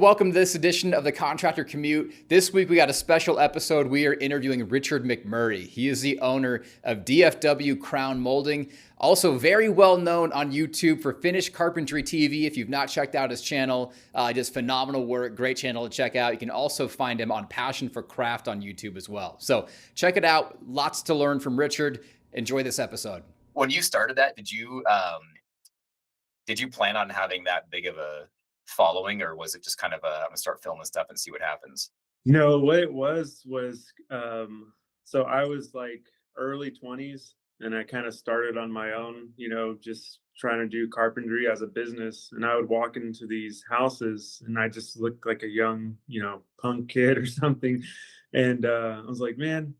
Welcome to this edition of the Contractor Commute. This week we got a special episode. We are interviewing Richard McMurray. He is the owner of DFW Crown Moulding, also very well known on YouTube for finished Carpentry TV. If you've not checked out his channel, just phenomenal work, great channel to check out. You can also find him on Passion for Craft on YouTube as well. So check it out. Lots to learn from Richard. Enjoy this episode. When you started that, did you plan on having that big of a following, or was it just kind of a, I'm gonna start filming stuff and see what happens? No, what it was so I was like early 20s and I kind of started on my own, just trying to do carpentry as a business. And I would walk into these houses and I just looked like a young, punk kid or something. And I was like, man,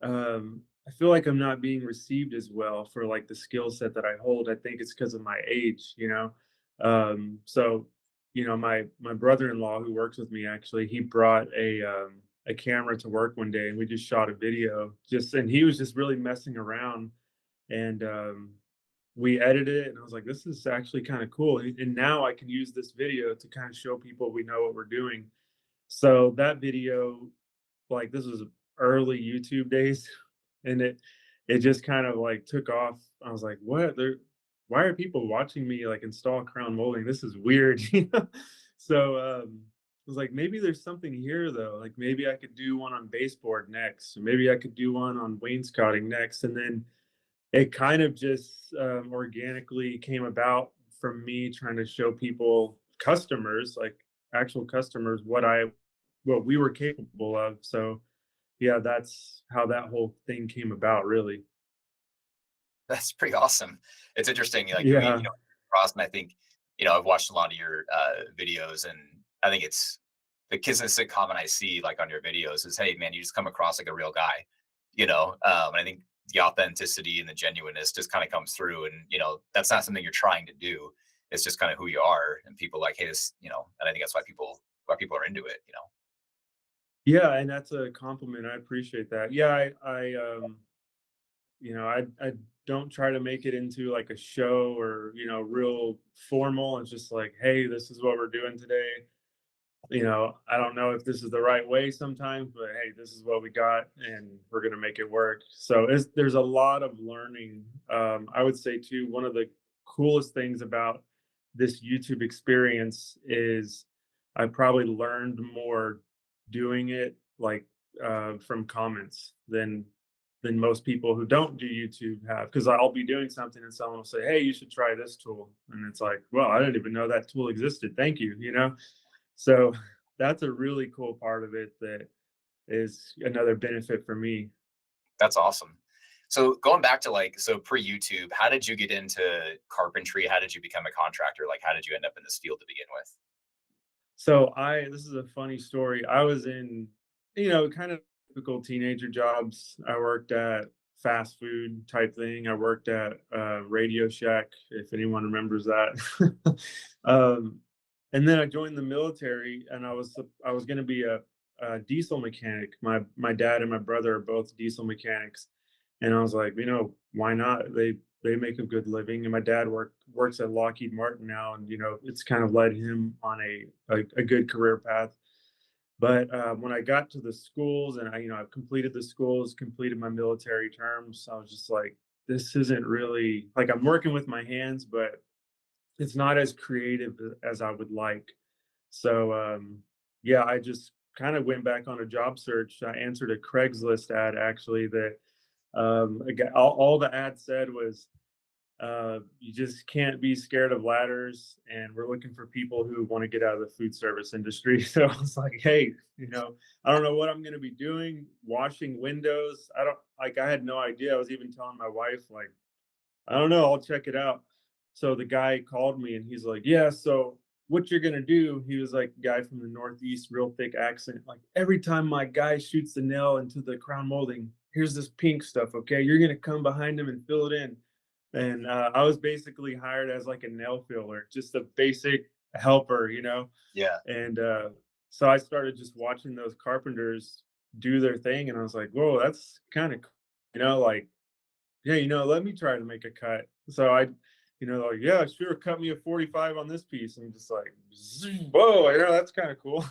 I feel like I'm not being received as well for like the skill set that I hold. I think it's because of my age. So my brother-in-law who works with me, actually, he brought a camera to work one day and we just shot a video, and he was just really messing around, and we edited it, and I was like, this is actually kind of cool, and now I can use this video to kind of show people we know what we're doing. So that video, like, this was early YouTube days, and it just kind of like took off. I was like, what? Why are people watching me like install crown molding? This is weird, So I was like, maybe there's something here though. Like maybe I could do one on baseboard next, or maybe I could do one on wainscoting next. And then it kind of just organically came about from me trying to show people, customers, like actual customers, what we were capable of. So yeah, that's how that whole thing came about, really. That's pretty awesome. It's interesting, like Yeah. cross, and I think I've watched a lot of your videos, and I think it's the consistent comment I see like on your videos is, hey man, you just come across like a real guy, and I think the authenticity and the genuineness just kind of comes through, and that's not something you're trying to do. It's just kind of who you are, and people like, hey, this, and I think that's why people are into it. Yeah, and that's a compliment. I appreciate that. Yeah, I don't try to make it into like a show or, real formal. It's just like, hey, this is what we're doing today. I don't know if this is the right way sometimes, but hey, this is what we got and we're going to make it work. So there's a lot of learning. I would say too, one of the coolest things about this YouTube experience is I probably learned more doing it, like from comments than most people who don't do YouTube have. Because I'll be doing something and someone will say, hey, you should try this tool. And it's like, well, I didn't even know that tool existed. Thank you. So that's a really cool part of it that is another benefit for me. That's awesome. So going back to like, so pre YouTube, how did you get into carpentry? How did you become a contractor? Like, how did you end up in this field to begin with? So this is a funny story. I was in, kind of typical teenager jobs. I worked at fast food type thing. I worked at Radio Shack, if anyone remembers that. um, and then I joined the military, and I was going to be a diesel mechanic. My dad and my brother are both diesel mechanics, and I was like, why not? They make a good living, and my dad works at Lockheed Martin now, and it's kind of led him on a good career path. But when I got to the schools, and I've completed the schools, completed my military terms, I was just like, this isn't really like, I'm working with my hands, but it's not as creative as I would like. So yeah, I just kind of went back on a job search. I answered a Craigslist ad, actually, that all the ad said was, you just can't be scared of ladders, and we're looking for people who want to get out of the food service industry. So I was like, hey, I don't know what I'm going to be doing, washing windows. I had no idea. I was even telling my wife, like, I don't know, I'll check it out. So the guy called me and he's like, yeah, so what you're gonna do, he was like a guy from the Northeast, real thick accent. Like, every time my guy shoots the nail into the crown molding, here's this pink stuff, okay? You're gonna come behind him and fill it in. And I was basically hired as like a nail filler, just a basic helper. Yeah. And so I started just watching those carpenters do their thing, and I was like, whoa, that's kind of, like, yeah, let me try to make a cut. So Like, yeah, sure, cut me a 45 on this piece. I'm just like, whoa, that's kind of cool.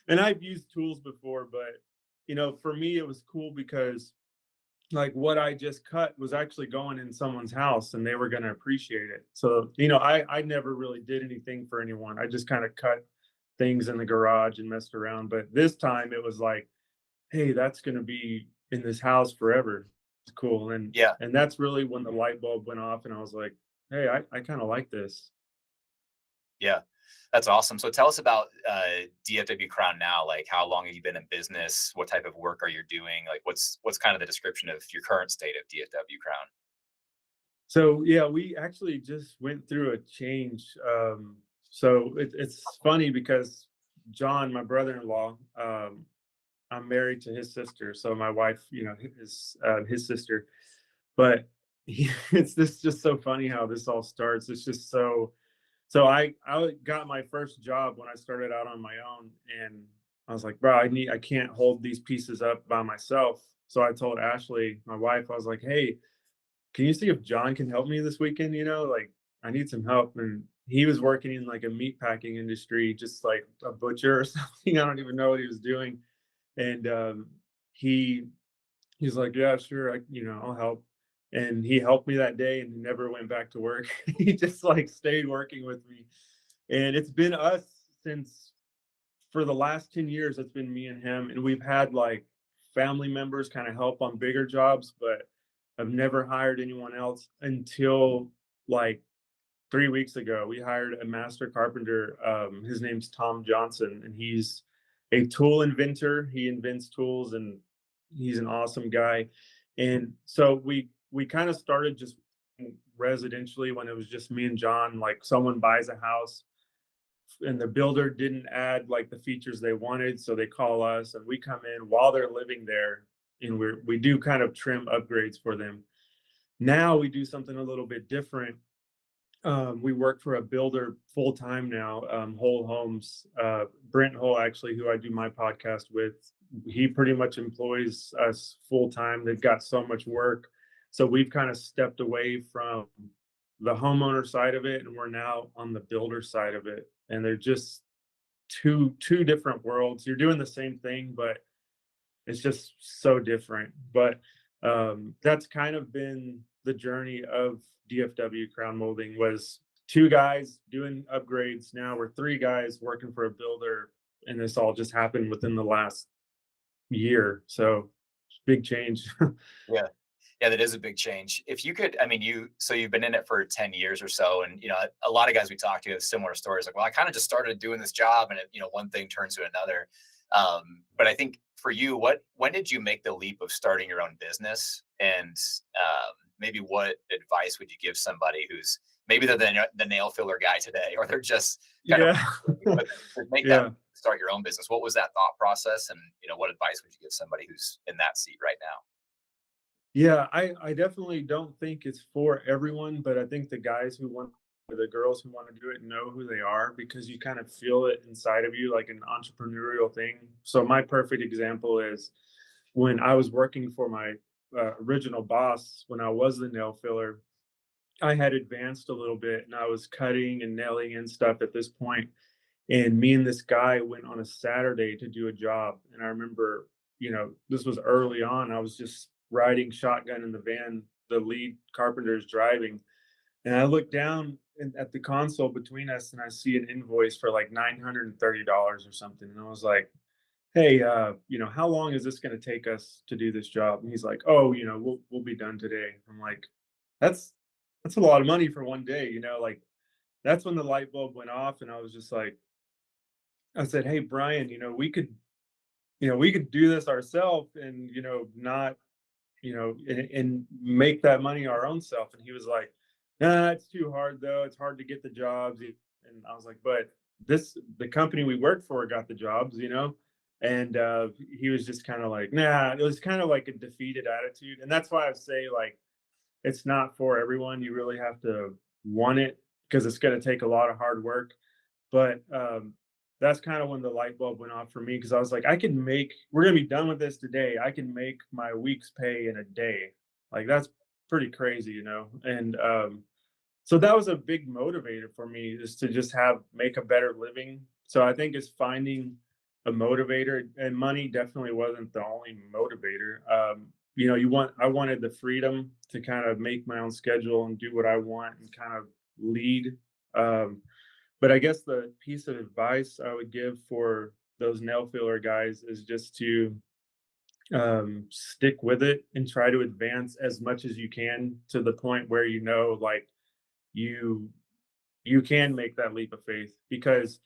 And I've used tools before, but for me, it was cool because like what I just cut was actually going in someone's house and they were going to appreciate it. So, I never really did anything for anyone. I just kind of cut things in the garage and messed around. But this time it was like, hey, that's going to be in this house forever. It's cool. Yeah. And that's really when the light bulb went off and I was like, hey, I kind of like this. Yeah. That's awesome. So tell us about DFW Crown now. Like, how long have you been in business? What type of work are you doing? Like, what's kind of the description of your current state of DFW Crown? So yeah, we actually just went through a change. So it's funny because John, my brother-in-law, I'm married to his sister. So my wife, is his sister. But it's this just so funny how this all starts. It's just so I got my first job when I started out on my own, and I was like, bro, I can't hold these pieces up by myself. So I told Ashley, my wife, I was like, hey, can you see if John can help me this weekend? Like I need some help. And he was working in like a meat packing industry, just like a butcher or something. I don't even know what he was doing. And he he's like, yeah, sure, I'll help. And he helped me that day and he never went back to work. He just like stayed working with me. And it's been us since for the last 10 years, it's been me and him. And we've had like family members kind of help on bigger jobs, but I've never hired anyone else until like 3 weeks ago. We hired a master carpenter. His name's Tom Johnson, and he's a tool inventor. He invents tools, and he's an awesome guy. And so we kind of started just residentially when it was just me and John. Like someone buys a house and the builder didn't add like the features they wanted, so they call us and we come in while they're living there, and we do kind of trim upgrades for them. Now we do something a little bit different. We work for a builder full time now, Whole Homes. Brent Hull, actually, who I do my podcast with, he pretty much employs us full time. They've got so much work, so we've kind of stepped away from the homeowner side of it, and we're now on the builder side of it. And they're just two different worlds. You're doing the same thing, but it's just so different. But that's kind of been the journey of DFW Crown Molding. Was two guys doing upgrades. Now we're three guys working for a builder, and this all just happened within the last year. So big change. Yeah. Yeah, that is a big change. If you could, I mean, so you've been in it for 10 years or so, and a lot of guys we talk to have similar stories. Like, well, I kind of just started doing this job, and one thing turns to another. But I think for you, when did you make the leap of starting your own business? And maybe what advice would you give somebody who's maybe they're the nail filler guy today, or they're just kind Yeah. but to make Yeah. that start your own business? What was that thought process? And what advice would you give somebody who's in that seat right now? Yeah, I definitely don't think it's for everyone, but I think the guys who want, or the girls who want to do it, know who they are, because you kind of feel it inside of you, like an entrepreneurial thing. So my perfect example is when I was working for my original boss, when I was the nail filler, I had advanced a little bit and I was cutting and nailing in stuff at this point. And me and this guy went on a Saturday to do a job. And I remember, this was early on. I was just riding shotgun in the van, the lead carpenter is driving. And I look down at the console between us and I see an invoice for like $930 or something. And I was like, hey, how long is this going to take us to do this job? And he's like, oh, we'll be done today. I'm like, that's a lot of money for one day, like that's when the light bulb went off. And I was just like, I said, hey, Brian, we could do this ourselves and, not, and make that money our own self. And he was like, nah, it's too hard though. It's hard to get the jobs. And I was like, but the company we work for got the jobs, and he was just kind of like, nah. It was kind of like a defeated attitude. And that's why I say, like, it's not for everyone. You really have to want it, because it's going to take a lot of hard work. But that's kind of when the light bulb went off for me, because I was like, we're going to be done with this today. I can make my week's pay in a day. Like, that's pretty crazy, And so that was a big motivator for me, is to just make a better living. So I think it's finding a motivator, and money definitely wasn't the only motivator. I wanted the freedom to kind of make my own schedule and do what I want and kind of lead. Um, but I guess the piece of advice I would give for those nail filler guys is just to stick with it and try to advance as much as you can to the point where like you you can make that leap of faith. Because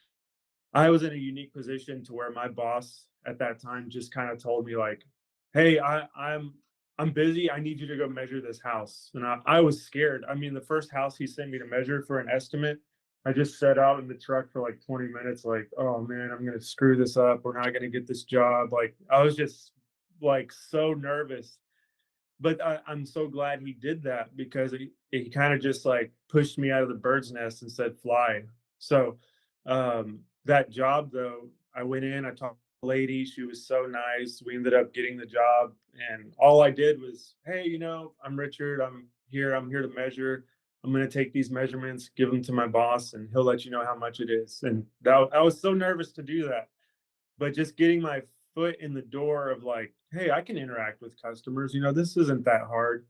I was in a unique position to where my boss at that time just kind of told me like, "Hey, I'm busy. I need you to go measure this house." And I was scared. I mean, the first house he sent me to measure for an estimate, I just sat out in the truck for like 20 minutes, like, "Oh man, I'm gonna screw this up. We're not gonna get this job." Like, I was just like so nervous. But I'm so glad he did that, because he kind of just like pushed me out of the bird's nest and said, "Fly." So that job, though, I went in, I talked to the lady, she was so nice. We ended up getting the job, and all I did was, "Hey, I'm Richard. I'm here to measure. I'm going to take these measurements, give them to my boss, and he'll let you know how much it is." And I was so nervous to do that, but just getting my foot in the door of like, "Hey, I can interact with customers. This isn't that hard."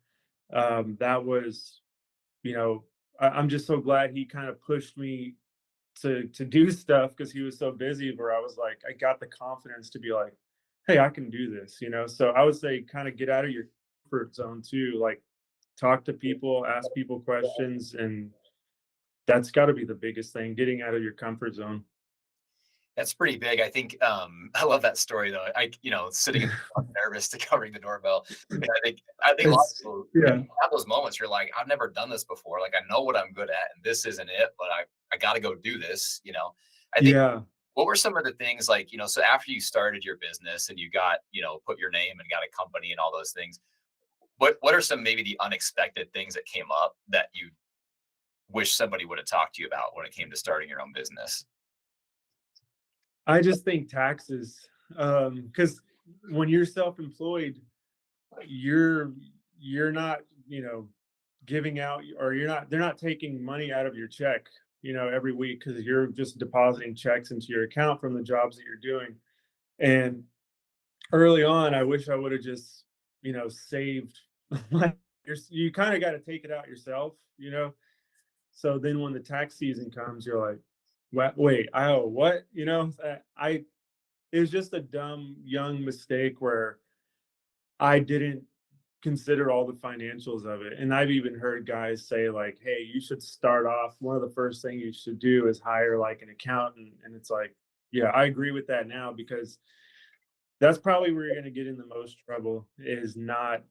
That was, I'm just so glad he kind of pushed me to do stuff, because he was so busy, where I was like, I got the confidence to be like, "Hey, I can do this." So I would say kind of get out of your comfort zone too, like talk to people, ask people questions, and that's got to be the biggest thing, getting out of your comfort zone. That's pretty big. I think, I love that story though. Sitting in the front nervous to covering the doorbell. And I think a lot of It's people yeah. have those moments. You're like, I've never done this before. Like, I know what I'm good at, and this isn't it, but I got to go do this. I think, Yeah. what were some of the things, like, so after you started your business and you got, put your name and got a company and all those things, what are some, maybe the unexpected things that came up that you wish somebody would have talked to you about when it came to starting your own business? I just think taxes, because when you're self-employed, you're you're not, giving out, or they're not taking money out of your check, every week, because you're just depositing checks into your account from the jobs that you're doing. And early on, I wish I would have just, saved. Like, you kind of got to take it out yourself. So then when the tax season comes, you're like, "What? Wait, I owe what?" I It was just a dumb young mistake where I didn't consider all the financials of it. And I've even heard guys say like, "Hey, you should start off, one of the first things you should do is hire like an accountant." And it's like, yeah, I agree with that now, because that's probably where you're going to get in the most trouble, is not,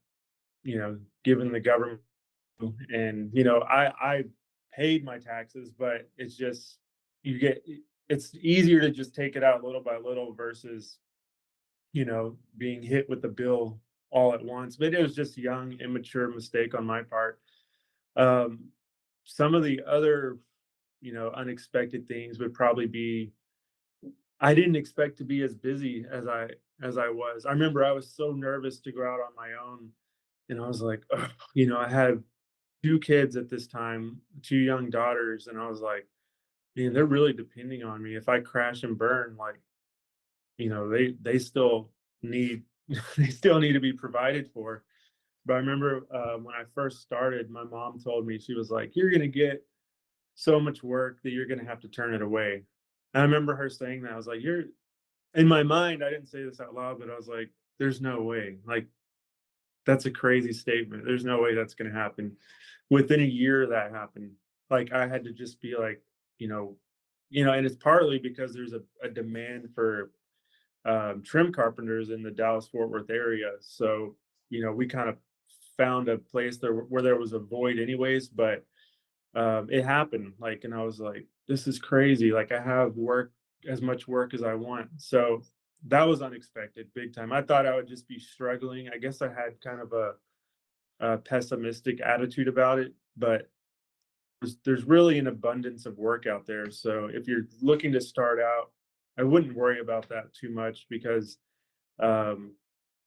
giving the government. And I paid my taxes, but it's just, you get it's easier to just take it out little by little versus, being hit with the bill all at once. But it was just young, immature mistake on my part. Um, some of the other, unexpected things would probably be, I didn't expect to be as busy as I was. I remember I was so nervous to go out on my own, and I was like, "Ugh," I had 2 kids at this time, 2 young daughters, and I was like, "Man, they're really depending on me. If I crash and burn, like, they still need they still need to be provided for." But I remember, when I first started, my mom told me, she was like, "You're gonna get so much work that you're gonna have to turn it away." And I remember her saying that. I was like, "You're," in my mind, I didn't say this out loud, but I was like, "There's no way. Like, that's a crazy statement. There's no way that's gonna happen." Within a year that happened. Like, I had to just be like, you know and it's partly because there's a demand for trim carpenters in the Dallas Fort Worth area. So, we kind of found a place there where there was a void anyways, but it happened. Like, and I was like, "This is crazy. Like, I have as much work as I want." So that was unexpected, big time. I thought I would just be struggling. I guess I had kind of a pessimistic attitude about it, but there's really an abundance of work out there. So if you're looking to start out, I wouldn't worry about that too much, because um,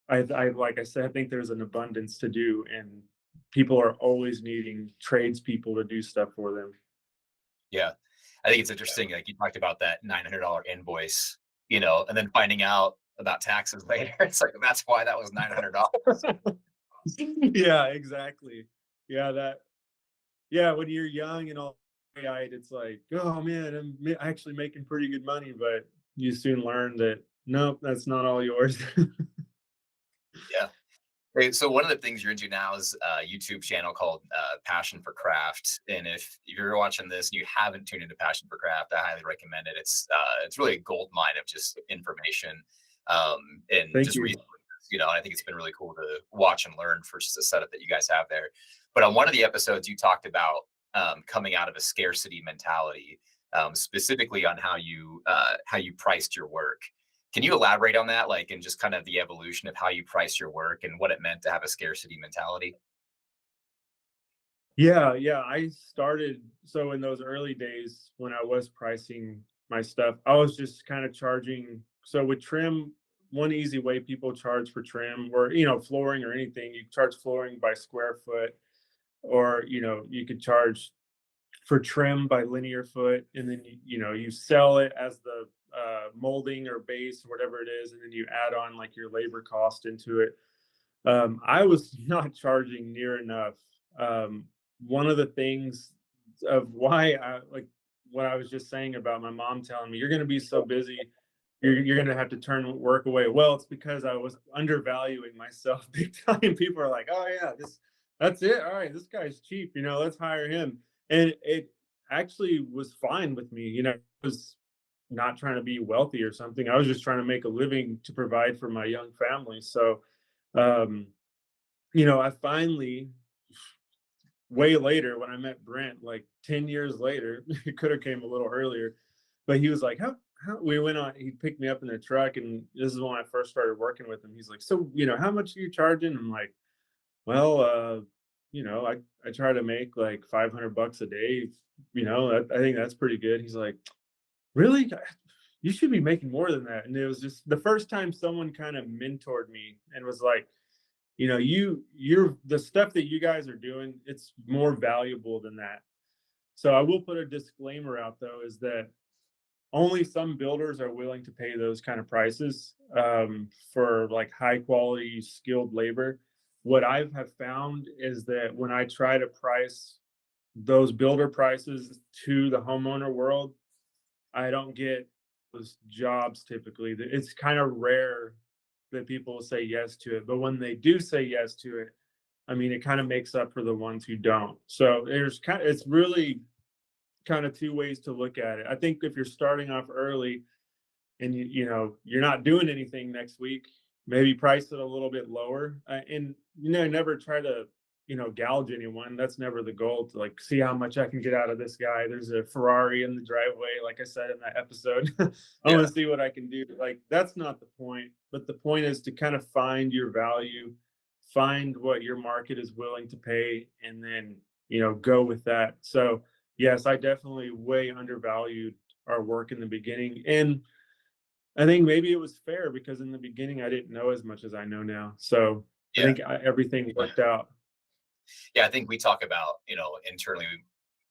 like I said, I think there's an abundance to do, and people are always needing tradespeople to do stuff for them. Yeah. I think it's interesting. Like you talked about that $900 invoice, and then finding out about taxes later. It's like, that's why that was $900. Yeah, exactly. Yeah, yeah, when you're young and all eyed, it's like, oh man, actually making pretty good money, but you soon learn that nope, that's not all yours. Yeah. Hey, so one of the things you're into now is a YouTube channel called Passion for Craft. And if you're watching this and you haven't tuned into Passion for Craft, I highly recommend it. It's really a gold mine of just information and Thank just you. resources. I think it's been really cool to watch and learn for just the setup that you guys have there. But on one of the episodes, you talked about coming out of a scarcity mentality, specifically on how you priced your work. Can you elaborate on that, like, and just kind of the evolution of how you price your work and what it meant to have a scarcity mentality? Yeah, yeah. I started so in those early days when I was pricing my stuff, I was just kind of charging. So with trim, one easy way people charge for trim or flooring or anything, you charge flooring by square foot, or you could charge for trim by linear foot, and then you sell it as the molding or base, whatever it is, and then you add on like your labor cost into it. I was not charging near enough. One of the things of why I like what I was just saying about my mom telling me, you're going to be so busy, you're going to have to turn work away. Well, it's because I was undervaluing myself big time. People are like, oh, yeah, that's it. All right, this guy's cheap. Let's hire him. And it actually was fine with me. I was not trying to be wealthy or something. I was just trying to make a living to provide for my young family. So, um, I finally, way later, when I met Brent, like 10 years later, it could have came a little earlier, but he was like, how we went on, he picked me up in the truck, and this is when I first started working with him. He's like, so, how much are you charging? I'm like, well, I try to make like 500 bucks a day. I think that's pretty good. He's like, really? You should be making more than that. And it was just the first time someone kind of mentored me and was like, you're the stuff that you guys are doing, it's more valuable than that. So I will put a disclaimer out though, is that only some builders are willing to pay those kind of prices for like high quality skilled labor. What I have found is that when I try to price those builder prices to the homeowner world, I don't get those jobs typically. It's kind of rare that people will say yes to it. But when they do say yes to it, I mean, it kind of makes up for the ones who don't. So it's really kind of two ways to look at it. I think if you're starting off early and you're not doing anything next week, maybe price it a little bit lower, and never try to gouge anyone. That's never the goal, to like see how much I can get out of this guy. There's a Ferrari in the driveway, like I said in that episode. I want Yeah. to see what I can do. Like, that's not the point, but the point is to kind of find your value, find what your market is willing to pay, and then go with that. So yes, I definitely way undervalued our work in the beginning, and I think maybe it was fair because in the beginning I didn't know as much as I know now. So I Yeah. think everything worked out. Yeah. I think we talk about, internally,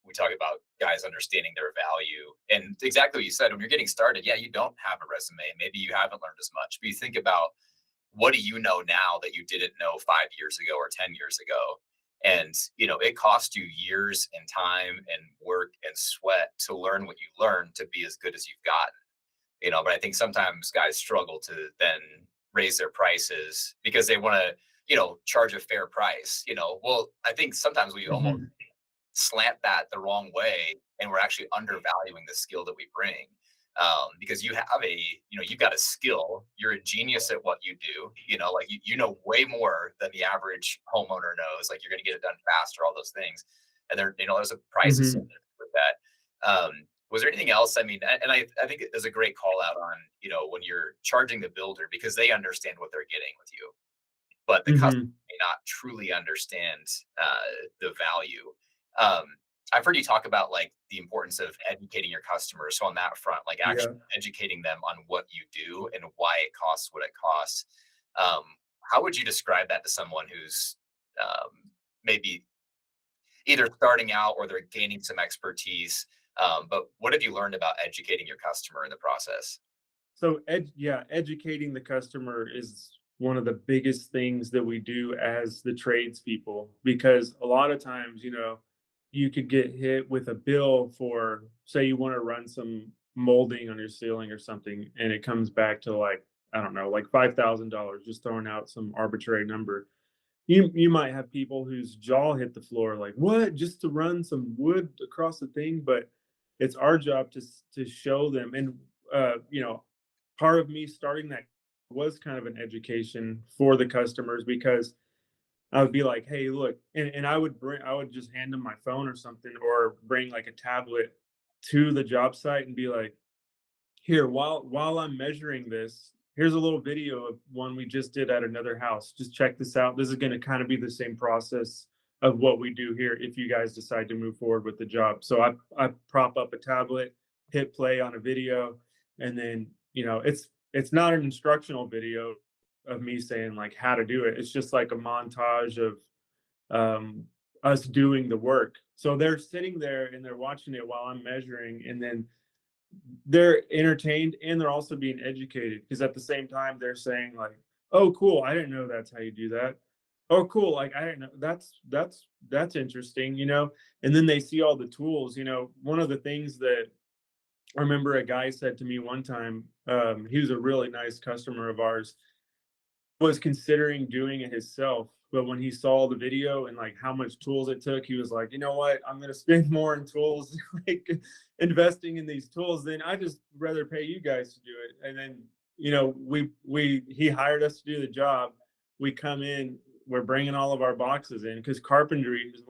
we talk about guys understanding their value. And exactly what you said, when you're getting started, yeah, you don't have a resume. Maybe you haven't learned as much, but you think about what do you know now that you didn't know 5 years ago or 10 years ago? And, it cost you years and time and work and sweat to learn what you learned to be as good as you've gotten. But I think sometimes guys struggle to then raise their prices because they want to, charge a fair price. Well, I think sometimes we almost Mhm. slant that the wrong way, and we're actually undervaluing the skill that we bring. Because you've got a skill, you're a genius at what you do, like you know way more than the average homeowner knows, like you're going to get it done faster, all those things. And there's a price Mhm. associated with that. Was there anything else? I mean, and I think it is a great call out on, when you're charging the builder because they understand what they're getting with you, but the customer Mhm. may not truly understand the value. Um, I've heard you talk about like the importance of educating your customers. So on that front, like actually Yeah. educating them on what you do and why it costs what it costs. Um, how would you describe that to someone who's maybe either starting out or they're gaining some expertise. But what have you learned about educating your customer in the process? So educating the customer is one of the biggest things that we do as the tradespeople, because a lot of times, you could get hit with a bill for, say you want to run some molding on your ceiling or something, and it comes back to like, I don't know, like $5,000, just throwing out some arbitrary number. You might have people whose jaw hit the floor, like, what, just to run some wood across the thing? But it's our job to show them. And part of me starting that was kind of an education for the customers, because I would be like, hey, look, and I would just hand them my phone or something, or bring like a tablet to the job site and be like, here, while I'm measuring this, here's a little video of one we just did at another house. Just check this out. This is going to kind of be the same process of what we do here if you guys decide to move forward with the job. So I prop up a tablet, hit play on a video, and then, it's not an instructional video of me saying like how to do it. It's just like a montage of us doing the work. So they're sitting there and they're watching it while I'm measuring, and then they're entertained and they're also being educated, because at the same time they're saying like, oh cool, I didn't know that's how you do that. Oh cool, like I didn't know, that's interesting. And then they see all the tools. One of the things that I remember a guy said to me one time, he was a really nice customer of ours, was considering doing it himself. But when he saw the video and like how much tools it took, he was like, you know what? I'm going to spend more in tools, like investing in these tools. Then I just rather pay you guys to do it. And then, he hired us to do the job. We come in, we're bringing all of our boxes in, because carpentry is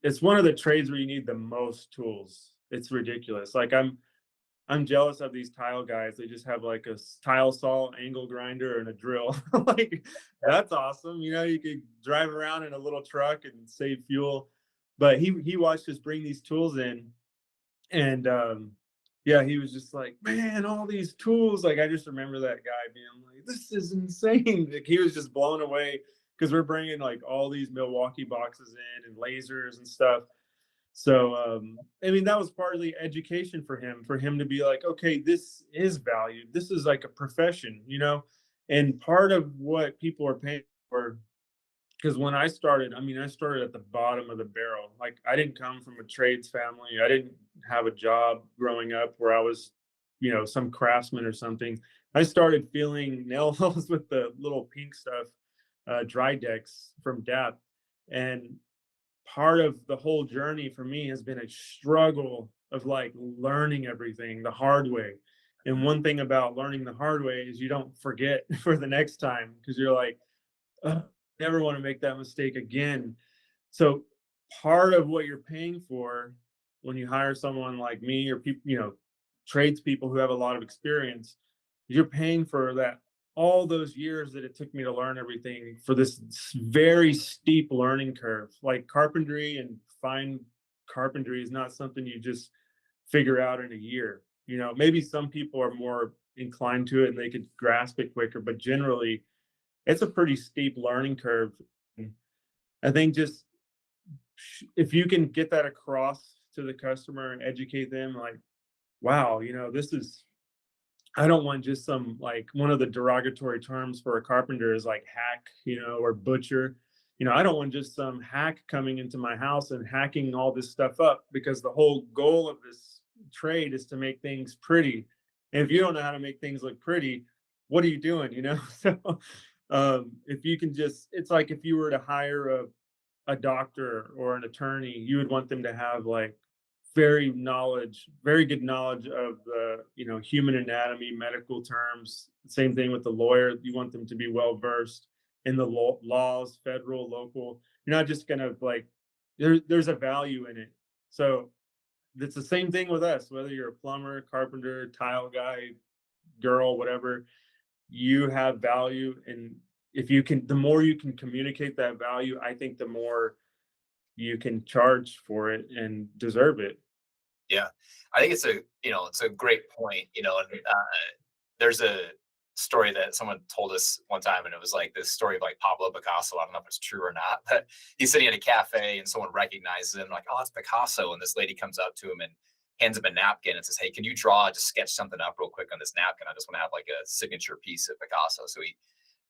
it's one of the trades where you need the most tools. It's ridiculous. Like I'm jealous of these tile guys. They just have like a tile saw, angle grinder, and a drill. Like, that's awesome. You could drive around in a little truck and save fuel. But he watched us bring these tools in, and yeah, he was just like, man, all these tools. Like, I just remember that guy being like, this is insane. Like, he was just blown away, because we're bringing like all these Milwaukee boxes in and lasers and stuff. So, I mean, that was partly education for him to be like, okay, this is valued. This is like a profession, and part of what people are paying for. Because when I started, I mean, I started at the bottom of the barrel. Like, I didn't come from a trades family. I didn't have a job growing up where I was, some craftsman or something. I started feeling nail holes with the little pink stuff, dry decks from DAP. And part of the whole journey for me has been a struggle of like learning everything the hard way. And one thing about learning the hard way is you don't forget for the next time, because you're like, never want to make that mistake again. So part of what you're paying for when you hire someone like me, or people, tradespeople who have a lot of experience, you're paying for that, all those years that it took me to learn everything, for this very steep learning curve. Like, carpentry and fine carpentry is not something you just figure out in a year. Maybe some people are more inclined to it and they could grasp it quicker, but generally it's a pretty steep learning curve. I think just if you can get that across to the customer and educate them, like, wow, this is, I don't want just some, like, one of the derogatory terms for a carpenter is like hack, or butcher. I don't want just some hack coming into my house and hacking all this stuff up, because the whole goal of this trade is to make things pretty. And if you don't know how to make things look pretty, what are you doing? So if you can just, it's like if you were to hire a doctor or an attorney, you would want them to have like very good knowledge of the human anatomy, medical terms. Same thing with the lawyer. You want them to be well versed in the laws, federal, local. You're not just gonna like, there's a value in it. So it's the same thing with us, whether you're a plumber, carpenter, tile guy, girl, whatever. You have value, and if you can, the more you can communicate that value, I think the more you can charge for it and deserve it. Yeah, I think it's a great point. And there's story that someone told us one time, and it was like this story of like Pablo Picasso. I don't know if it's true or not, but he's sitting at a cafe and someone recognizes him, like, oh, it's Picasso. And this lady comes up to him and hands him a napkin and says, hey, can you just sketch something up real quick on this napkin? I just want to have like a signature piece of Picasso. So he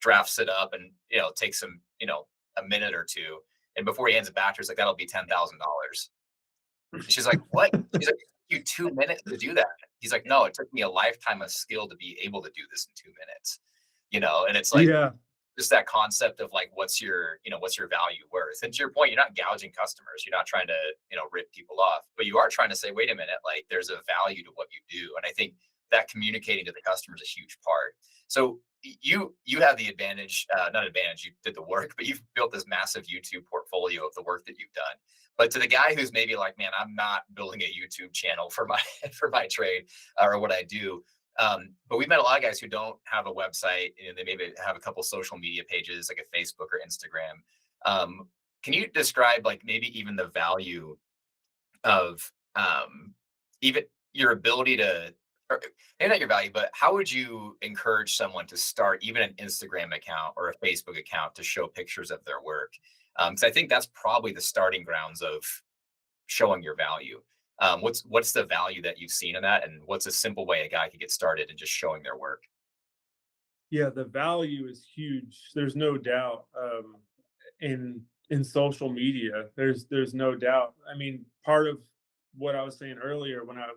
drafts it up and, takes him, a minute or two. And before he hands it back to her, he's like, that'll be $10,000. She's like, what? She's like, it took you 2 minutes to do that. He's like, no, it took me a lifetime of skill to be able to do this in 2 minutes. And it's like, Yeah. just that concept of like, what's your value worth? And to your point, you're not gouging customers. You're not trying to, rip people off, but you are trying to say, wait a minute, like there's a value to what you do. And I think that communicating to the customer is a huge part. So you have the advantage, not advantage, you did the work, but you've built this massive YouTube portfolio of the work that you've done. But to the guy who's maybe like, man, I'm not building a YouTube channel for my trade or what I do. But we've met a lot of guys who don't have a website, and they maybe have a couple social media pages like a Facebook or Instagram. Can you describe like maybe even the value of even your ability to, or maybe not your value, but how would you encourage someone to start even an Instagram account or a Facebook account to show pictures of their work? Because I think that's probably the starting grounds of showing your value. What's the value that you've seen in that, and what's a simple way a guy could get started in just showing their work? Yeah, the value is huge. There's no doubt. In social media, there's no doubt. I mean, part of what I was saying earlier, when I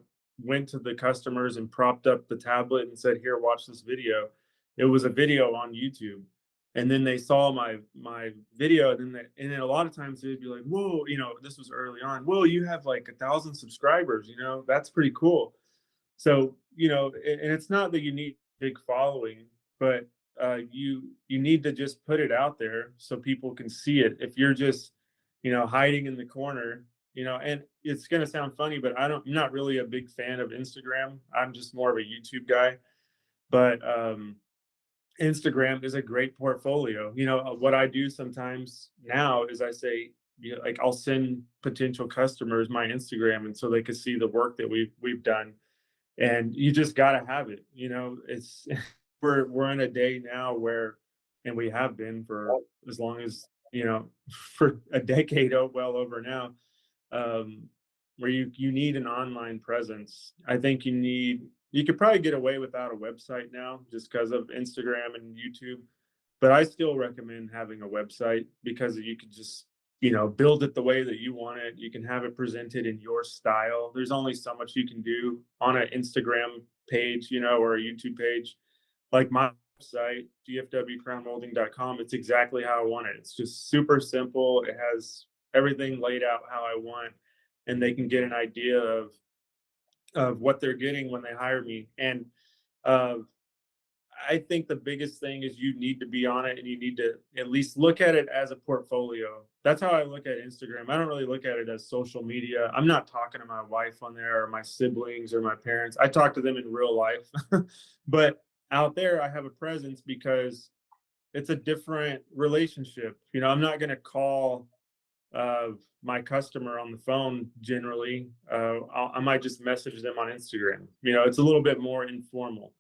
went to the customers and propped up the tablet and said, "Here, watch this video," it was a video on YouTube, and then they saw my video, and then a lot of times they'd be like, "Whoa," this was early on. "Whoa, you have like 1,000 subscribers. That's pretty cool." So and it's not that you need a big following, but you need to just put it out there so people can see it. If you're just hiding in the corner, and it's going to sound funny, but I'm not really a big fan of Instagram. I'm just more of a YouTube guy. But Instagram is a great portfolio. What I do sometimes now is I say, like I'll send potential customers my Instagram, and so they can see the work that we've done. And you just got to have it. It's we're in a day now where, and we have been for as long as for a decade, well over now, where you need an online presence. I think you could probably get away without a website now just because of Instagram and YouTube, but I still recommend having a website because you could just build it the way that you want it. You can have it presented in your style. There's only so much you can do on an Instagram page, or a YouTube page. Like my website, dfwcrownmoulding.com, it's exactly how I want it. It's just super simple. It has everything laid out how I want, and they can get an idea of what they're getting when they hire me. And I think the biggest thing is you need to be on it, and you need to at least look at it as a portfolio. That's how I look at Instagram. I don't really look at it as social media. I'm not talking to my wife on there or my siblings or my parents. I talk to them in real life. But out there, I have a presence because it's a different relationship. I'm not going to call my customer on the phone generally. I might just message them on Instagram. It's a little bit more informal.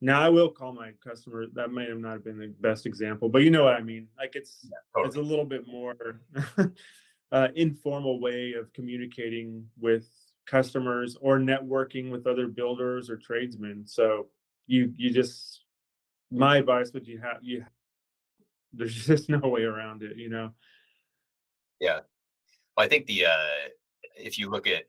Now I will call my customer. That may have not been the best example, but you know what I mean. Like it's a little bit more informal way of communicating with customers or networking with other builders or tradesmen. So you just, my advice would there's just no way around it. Yeah. Well, I think if you look at,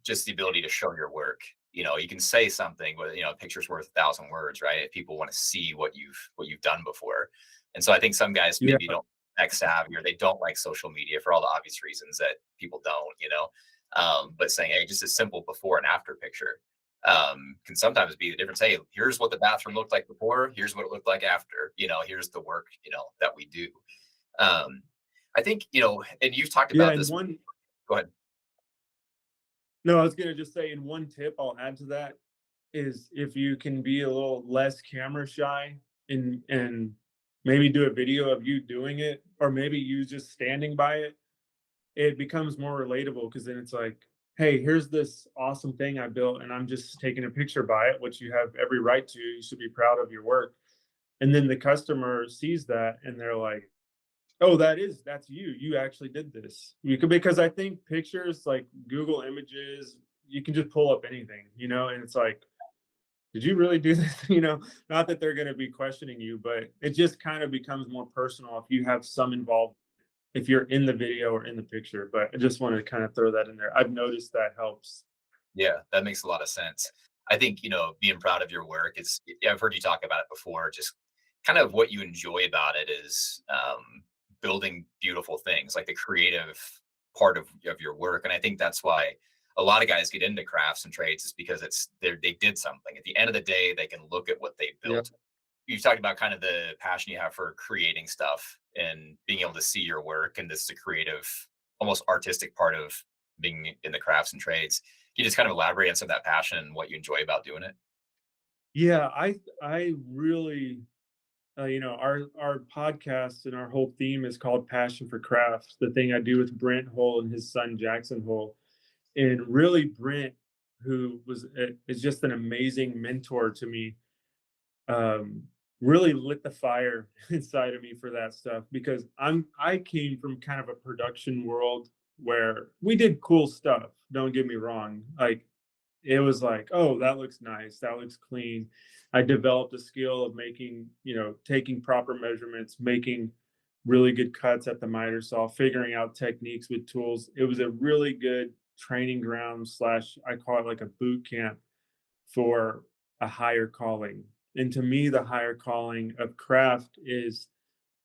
just the ability to show your work, you can say something with, a picture's worth 1,000 words, right? If people want to see what you've done before. And so I think some guys maybe don't tech savvy, or they don't like social media for all the obvious reasons that people don't, but saying, hey, just a simple before and after picture can sometimes be the difference. Hey, here's what the bathroom looked like before. Here's what it looked like after, here's the work, that we do. I think, and you've talked about this. Go ahead. No, I was going to just say, in one tip I'll add to that is if you can be a little less camera shy and maybe do a video of you doing it, or maybe you just standing by it, it becomes more relatable, because then it's like, hey, here's this awesome thing I built and I'm just taking a picture by it, which you have every right to. You should be proud of your work. And then the customer sees that and they're like, oh, that's you. You actually did this. Because I think pictures like Google Images, you can just pull up anything, and it's like, did you really do this? Not that they're going to be questioning you, but it just kind of becomes more personal if you have some involved, if you're in the video or in the picture. But I just wanted to kind of throw that in there. I've noticed that helps. Yeah, that makes a lot of sense. I think, being proud of your work is, yeah, I've heard you talk about it before, just kind of what you enjoy about it is building beautiful things, like the creative part of your work. And I think that's why a lot of guys get into crafts and trades is because they did something. At the end of the day, they can look at what they Yeah. built. You've talked about kind of the passion you have for creating stuff and being able to see your work, and this is a creative, almost artistic part of being in the crafts and trades. Can you just kind of elaborate on some of that passion and what you enjoy about doing it? Yeah, I really our podcast and our whole theme is called Passion for Craft. The thing I do with Brent Hull and his son Jackson Hull, and really Brent, who is just an amazing mentor to me, um, really lit the fire inside of me for that stuff because I came from kind of a production world where we did cool stuff. Don't get me wrong, like it was like, oh, that looks nice, that looks clean. I developed a skill of making, taking proper measurements, making really good cuts at the miter saw, figuring out techniques with tools. It was a really good training ground slash, I call it like a boot camp for a higher calling. And to me, the higher calling of craft is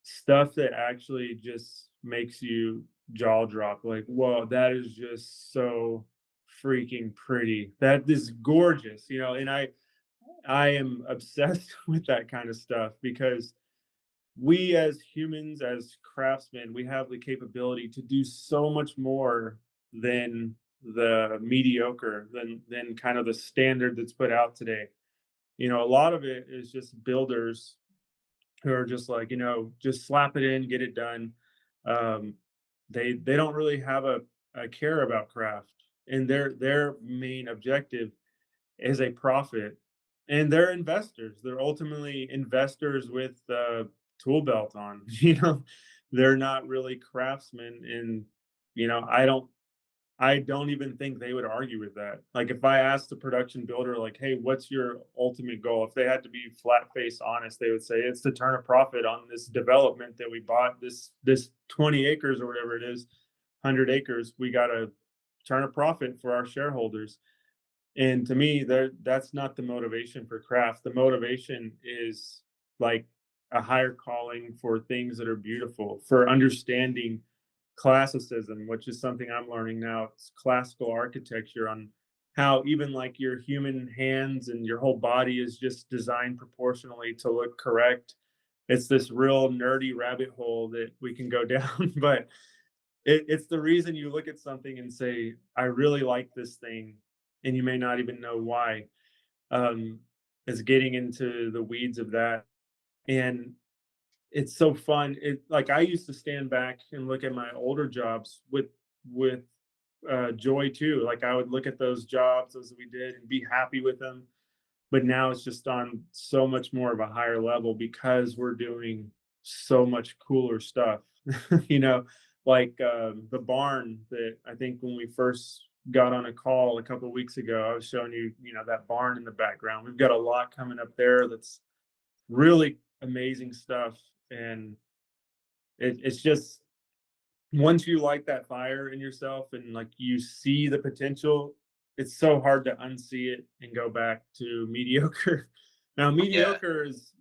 stuff that actually just makes you jaw drop. Like, whoa, that is just so freaking pretty. That is gorgeous, and I am obsessed with that kind of stuff because we as humans, as craftsmen, we have the capability to do so much more than the mediocre, than kind of the standard that's put out today. A lot of it is just builders who are just like, just slap it in, get it done. Um, they don't really have a care about craft, and their main objective is a profit. And they're investors. They're ultimately investors with the tool belt on. They're not really craftsmen, and I don't even think they would argue with that. Like if I asked the production builder, like, hey, what's your ultimate goal? If they had to be flat face honest, they would say it's to turn a profit on this development that we bought, this 20 acres or whatever it is, 100 acres. We got to turn a profit for our shareholders. And to me, that's not the motivation for craft. The motivation is like a higher calling for things that are beautiful, for understanding classicism, which is something I'm learning now. It's classical architecture, on how even like your human hands and your whole body is just designed proportionally to look correct. It's this real nerdy rabbit hole that we can go down, but it's the reason you look at something and say, I really like this thing, and you may not even know why. Um, is getting into the weeds of that. And it's so fun. It like I used to stand back and look at my older jobs with joy too. Like I would look at those jobs as we did and be happy with them. But now it's just on so much more of a higher level because we're doing so much cooler stuff. you know, like the barn that I think when we first got on a call a couple of weeks ago, I was showing you, that barn in the background. We've got a lot coming up there that's really amazing stuff. And it's just once you light that fire in yourself and like you see the potential, it's so hard to unsee it and go back to mediocre. Now, Yeah. mediocre is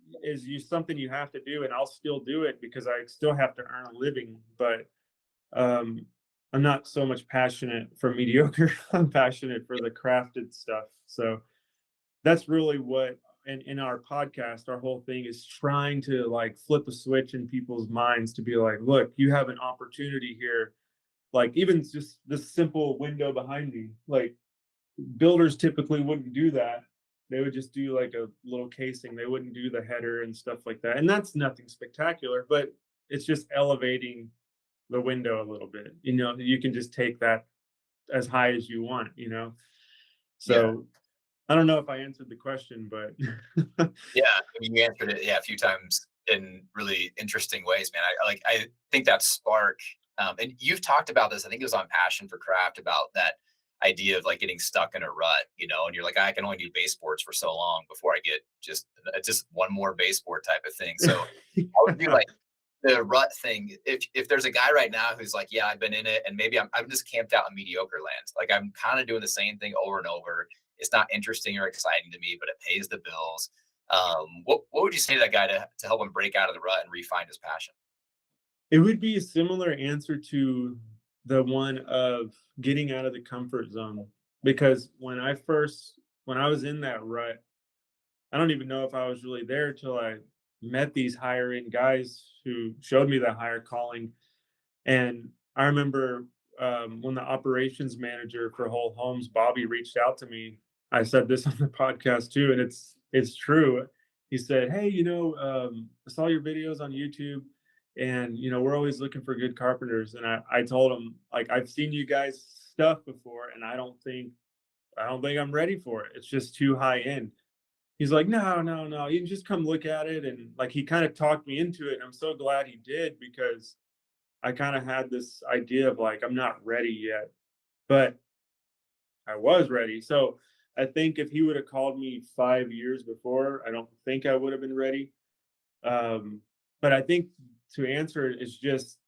you something you have to do, and I'll still do it because I still have to earn a living. But um, I'm not so much passionate for mediocre. I'm passionate for the crafted stuff. So that's really what in our podcast, our whole thing is trying to like flip a switch in people's minds to be like, look, you have an opportunity here. Like even just this simple window behind me, like builders typically wouldn't do that. They would just do like a little casing. They wouldn't do the header and stuff like that. And that's nothing spectacular, but it's just elevating the window a little bit. You can just take that as high as you want. Yeah. So I don't know if I answered the question, but Yeah, I mean, you answered it, yeah, a few times in really interesting ways, man. I think that spark, and you've talked about this. I think it was on Passion for Craft about that idea of like getting stuck in a rut, and you're like, I can only do baseboards for so long before I get just one more baseboard type of thing. So, how would you like the rut thing? If there's a guy right now who's like, yeah, I've been in it, and maybe I'm just camped out in mediocre land. Like I'm kind of doing the same thing over and over. It's not interesting or exciting to me, but it pays the bills. What would you say to that guy to help him break out of the rut and refine his passion? it would be a similar answer to the one of getting out of the comfort zone. Because when I was in that rut, I don't even know if I was really there till I met these higher end guys who showed me that higher calling. And I remember when the operations manager for Whole Homes, Bobby, reached out to me. I said this on the podcast too, and it's true. He said, "Hey, I saw your videos on YouTube, and we're always looking for good carpenters." And I told him, like, I've seen you guys stuff before, and I don't think I'm ready for it. It's just too high end. He's like, "No, no, no, you can just come look at it." And like he kind of talked me into it. And I'm so glad he did, because I kind of had this idea of like, I'm not ready yet, but I was ready. So I think if he would have called me 5 years before, I don't think I would have been ready. Um, but I think to answer it is just,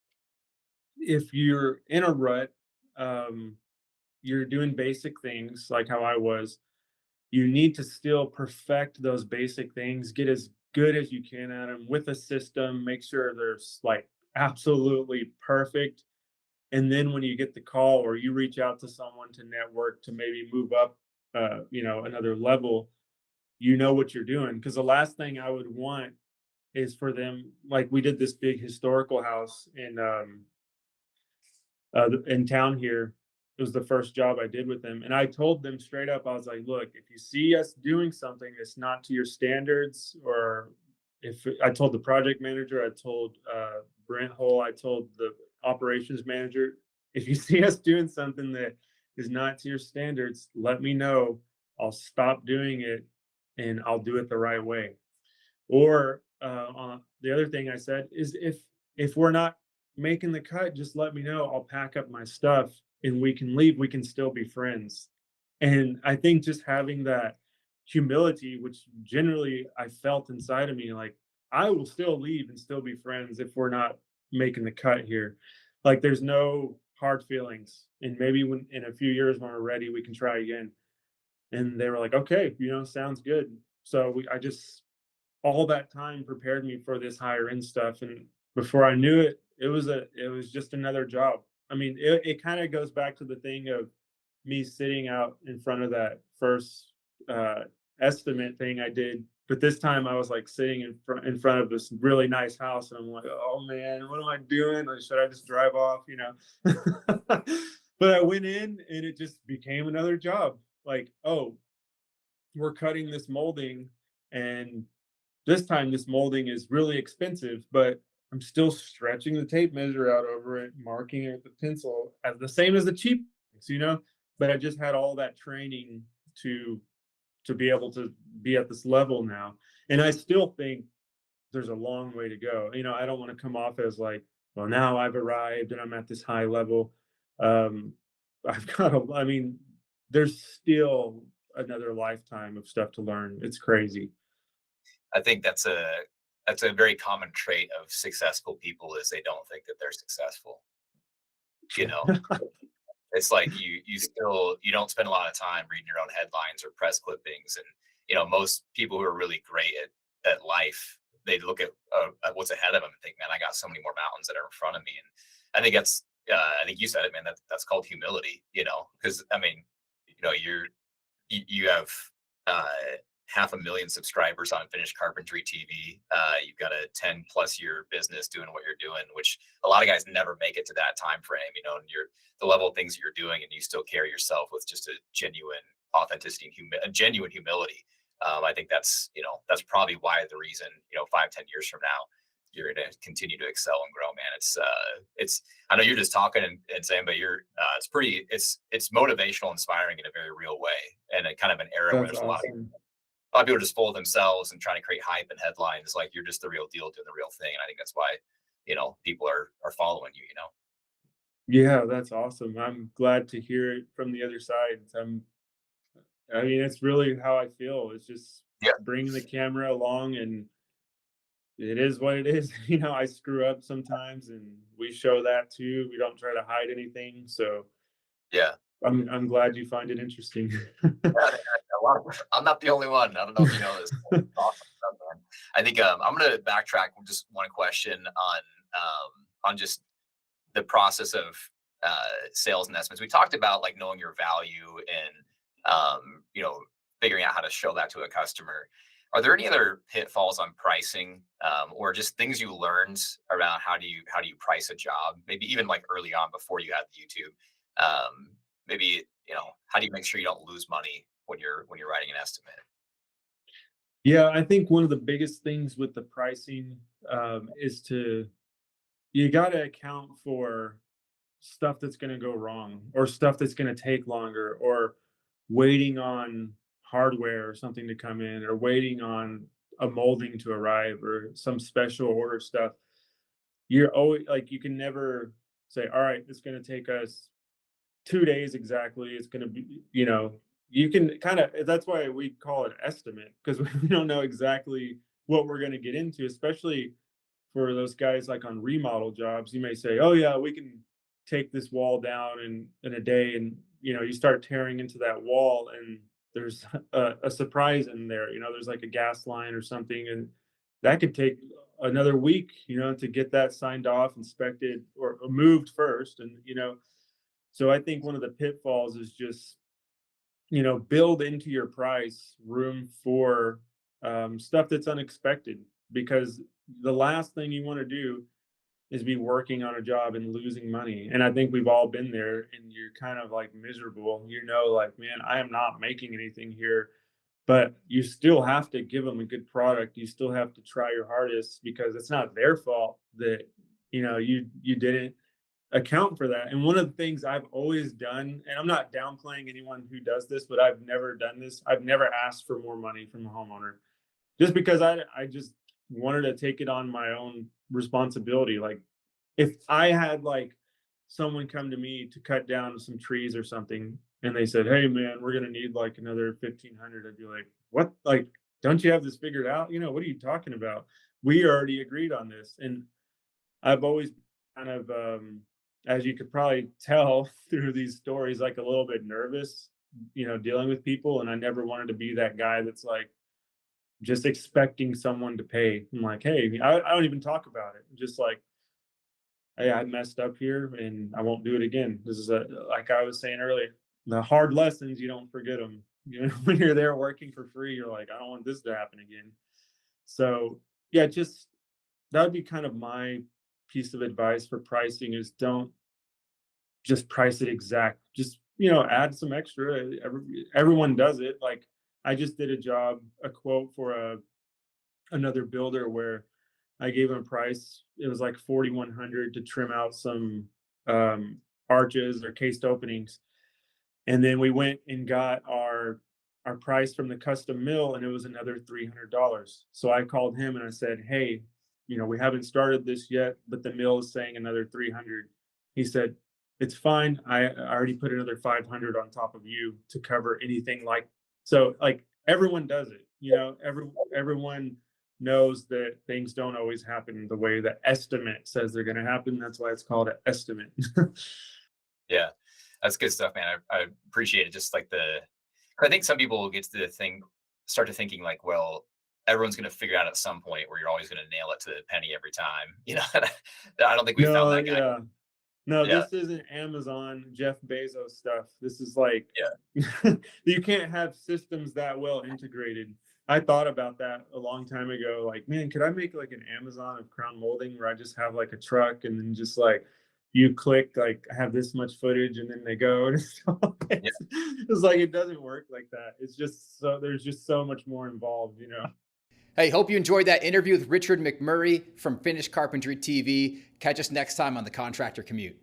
if you're in a rut, um, you're doing basic things like how I was, you need to still perfect those basic things, get as good as you can at them with a system, make sure there's like absolutely perfect. And then when you get the call or you reach out to someone to network to maybe move up, another level, you know what you're doing. Because the last thing I would want is for them, like we did this big historical house in town here. It was the first job I did with them, and I told them straight up, I was like, "Look, if you see us doing something that's not to your standards, or if I told the project manager, I told Brent Hole, I told the operations manager, if you see us doing something that is not to your standards, let me know. I'll stop doing it, and I'll do it the right way." Or the other thing I said is, if we're not making the cut, just let me know. I'll pack up my stuff and we can leave. We can still be friends. And I think just having that humility, which generally I felt inside of me, like I will still leave and still be friends if we're not making the cut here. Like there's no hard feelings. And maybe when in a few years when we're ready, we can try again. And they were like, okay, sounds good. So I just all that time prepared me for this higher end stuff, and before I knew it, it was just another job. I mean, it kind of goes back to the thing of me sitting out in front of that first uh estimate thing I did, but this time I was like sitting in front of this really nice house, and I'm like, oh man, what am I doing? Like, should I just drive off, but I went in and it just became another job. Like, oh, we're cutting this molding, and this time this molding is really expensive, but I'm still stretching the tape measure out over it, marking it with the pencil as the same as the cheap things. But I just had all that training to be able to be at this level now. And I still think there's a long way to go. I don't want to come off as like, well, now I've arrived and I'm at this high level. Um, I mean, there's still another lifetime of stuff to learn. It's crazy. I think that's a very common trait of successful people is they don't think that they're successful. You know, it's like you don't spend a lot of time reading your own headlines or press clippings, and most people who are really great at life, they look at what's ahead of them and think, man, I got so many more mountains that are in front of me. And I think you said it, man. That's called humility. Because I mean, you have uh, 500,000 subscribers on Finished Carpentry TV. You've got a 10+ year business doing what you're doing, which a lot of guys never make it to that time frame. And you're the level of things that you're doing, and you still carry yourself with just a genuine authenticity and a genuine humility. I think that's probably why the reason 5-10 years from now, you're going to continue to excel and grow, man. It's, I know you're just talking and saying, but it's motivational, inspiring in a very real way. And a kind of an era where That's there's awesome. a lot of people just fool themselves and trying to create hype and headlines. Like you're just the real deal doing the real thing. And I think that's why, people are following you. Yeah, that's awesome. I'm glad to hear it from the other side. I mean, it's really how I feel. It's just Yeah. bringing the camera along, and it is what it is. I screw up sometimes, and we show that too. We don't try to hide anything. So Yeah. I'm glad you find it interesting. Yeah, I'm not the only one. I don't know if you know this. Awesome stuff, man. I think I'm going to backtrack with just one question on just the process of sales and estimates. We talked about like knowing your value and figuring out how to show that to a customer. Are there any other pitfalls on pricing, or just things you learned around how do you price a job? Maybe even like early on before you had the YouTube. Maybe how do you make sure you don't lose money when you're writing an estimate? Yeah, I think one of the biggest things with the pricing is you got to account for stuff that's going to go wrong, or stuff that's going to take longer, or waiting on hardware or something to come in, or waiting on a molding to arrive, or some special order stuff. You're always like, you can never say, all right, it's going to take us 2 days exactly. It's going to be, you can kind of, that's why we call it estimate, because we don't know exactly what we're going to get into, especially for those guys like on remodel jobs. You may say, oh yeah, we can take this wall down in a day, and you start tearing into that wall, and there's a surprise in there. There's like a gas line or something, and that could take another week, to get that signed off, inspected, or moved first. And so I think one of the pitfalls is just build into your price room for stuff that's unexpected, because the last thing you want to do is be working on a job and losing money. And I think we've all been there, and you're kind of like miserable, like, man, I am not making anything here. But you still have to give them a good product. You still have to try your hardest, because it's not their fault that you didn't account for that. And one of the things I've always done, and I'm not downplaying anyone who does this, but I've never done this. I've never asked for more money from a homeowner, just because I just wanted to take it on my own responsibility. Like, if I had like someone come to me to cut down some trees or something, and they said, hey man, we're gonna need like another 1,500, I'd be like, what? Like, don't you have this figured out? What are you talking about? We already agreed on this. And I've always kind of as you could probably tell through these stories, like a little bit nervous, dealing with people. And I never wanted to be that guy that's like just expecting someone to pay. I'm like, hey, I don't even talk about it. Just like, hey, I messed up here, and I won't do it again. This is like I was saying earlier, the hard lessons, you don't forget them. When you're there working for free, you're like, I don't want this to happen again. So yeah, just that would be kind of my piece of advice for pricing, is don't just price it exact. Just, add some extra. Everyone does it. Like, I just did a quote for another builder, where I gave him a price. It was like 4,100 to trim out some arches or cased openings. And then we went and got our price from the custom mill, and it was another $300. So I called him and I said, hey, we haven't started this yet, but the mill is saying another 300. He said, it's fine. I already put another 500 on top of you to cover anything like. So like, everyone does it. Everyone knows that things don't always happen the way the estimate says they're going to happen. That's why it's called an estimate. Yeah, that's good stuff, man. I appreciate it. Just like I think some people will get to start to thinking like, well, everyone's going to figure out at some point where you're always going to nail it to the penny every time. I don't think we found No, that guy. yeah. No, Yeah. this isn't Amazon, Jeff Bezos stuff. This is like, Yeah. you can't have systems that well integrated. I thought about that a long time ago. Like, man, could I make like an Amazon of crown molding, where I just have like a truck, and then just like you click, like, I have this much footage, and then they go. It's like, it doesn't work like that. It's just there's just so much more involved. Hey, hope you enjoyed that interview with Richard McMurray from Finished Carpentry TV. Catch us next time on the Contractor Commute.